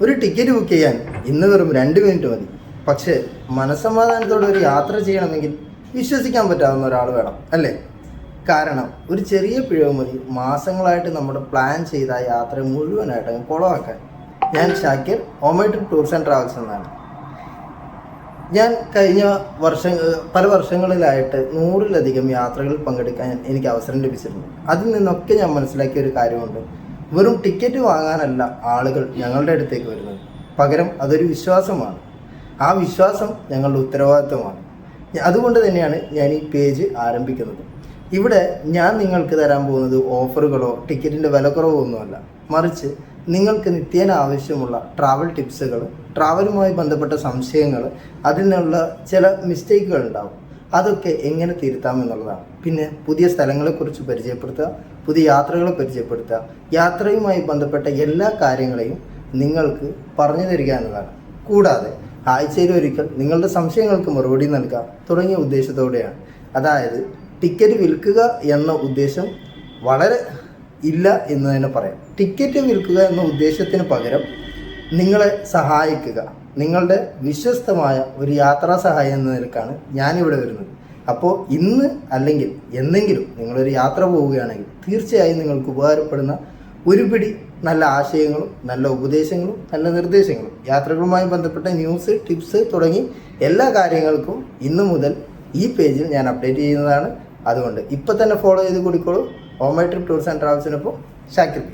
ഒരു ticket book ചെയ്യാൻ ഇന്ന് വെറും 2 മിനിറ്റ് മതി. പക്ഷേ മനസ്സമാധാനത്തോടെ ഒരു യാത്ര ചെയ്യണമെങ്കിൽ വിശ്വസിക്കാൻ പറ്റാവുന്ന ഒരാൾ വേണം, അല്ലേ? കാരണം ഒരു ചെറിയ പിഴവ് മതി മാസങ്ങളായിട്ട് നമ്മുടെ പ്ലാൻ ചെയ്ത ആ യാത്ര മുഴുവനായിട്ട് അങ്ങ് കുളമാക്കാൻ. ഞാൻ Shakir, oh my trip tours and travels എന്നാണ്. ഞാൻ കഴിഞ്ഞ പല വർഷങ്ങളിലായിട്ട് 100-ലധികം യാത്രകളിൽ പങ്കെടുക്കാൻ എനിക്ക് അവസരം ലഭിച്ചിട്ടുണ്ട്. അതിൽ നിന്നൊക്കെ ഞാൻ മനസ്സിലാക്കിയ ഒരു കാര്യമുണ്ട്. വെറും ടിക്കറ്റ് വാങ്ങാനല്ല ആളുകൾ ഞങ്ങളുടെ അടുത്തേക്ക് വരുന്നത്, പകരം അതൊരു വിശ്വാസമാണ്. ആ വിശ്വാസം ഞങ്ങളുടെ ഉത്തരവാദിത്വമാണ്. അതുകൊണ്ട് തന്നെയാണ് ഞാൻ ഈ പേജ് ആരംഭിക്കുന്നത്. ഇവിടെ ഞാൻ നിങ്ങൾക്ക് തരാൻ പോകുന്നത് ഓഫറുകളോ ടിക്കറ്റിൻ്റെ വിലക്കുറവോ ഒന്നുമല്ല, മറിച്ച് നിങ്ങൾക്ക് നിത്യേന ആവശ്യമുള്ള ട്രാവൽ ടിപ്സുകൾ, ട്രാവലുമായി ബന്ധപ്പെട്ട സംശയങ്ങൾ, അതിനുള്ള ചില മിസ്റ്റേക്കുകൾ ഉണ്ടാവും, അതൊക്കെ എങ്ങനെ തിരുത്താമെന്നുള്ളതാണ്. പിന്നെ പുതിയ സ്ഥലങ്ങളെക്കുറിച്ച് പരിചയപ്പെടുത്തുക, പുതിയ യാത്രകളെ പരിചയപ്പെടുത്തുക, യാത്രയുമായി ബന്ധപ്പെട്ട എല്ലാ കാര്യങ്ങളെയും നിങ്ങൾക്ക് പറഞ്ഞു തരിക എന്നതാണ്. കൂടാതെ ആഴ്ചയിൽ ഒരിക്കൽ നിങ്ങളുടെ സംശയങ്ങൾക്ക് മറുപടി നൽകുക തുടങ്ങിയ ഉദ്ദേശത്തോടെയാണ്. അതായത് ടിക്കറ്റ് വിൽക്കുക എന്ന ഉദ്ദേശം വളരെ ഇല്ല എന്ന് തന്നെ പറയാം. ടിക്കറ്റ് വിൽക്കുക എന്ന ഉദ്ദേശത്തിന് പകരം നിങ്ങളെ സഹായിക്കുക, നിങ്ങളുടെ വിശ്വസ്തമായ ഒരു യാത്രാ സഹായം എന്ന നിലക്കാണ് ഞാനിവിടെ വരുന്നത്. അപ്പോൾ ഇന്ന് അല്ലെങ്കിൽ എന്നെങ്കിലും നിങ്ങളൊരു യാത്ര പോവുകയാണെങ്കിൽ തീർച്ചയായും നിങ്ങൾക്ക് ഉപകാരപ്പെടുന്ന ഒരു പിടി നല്ല ആശയങ്ങളും നല്ല ഉപദേശങ്ങളും നല്ല നിർദ്ദേശങ്ങളും, യാത്രകളുമായി ബന്ധപ്പെട്ട ന്യൂസ്, ടിപ്സ് തുടങ്ങി എല്ലാ കാര്യങ്ങൾക്കും ഇന്നു മുതൽ ഈ പേജിൽ ഞാൻ അപ്ഡേറ്റ് ചെയ്യുന്നതാണ്. അതുകൊണ്ട് ഇപ്പം തന്നെ ഫോളോ ചെയ്ത് കൂടിക്കോളൂ. ഓമൈ ട്രിപ്പ് ടൂർസ് ആൻഡ് ട്രാവൽസിനൊപ്പം ഷാക്കിർ.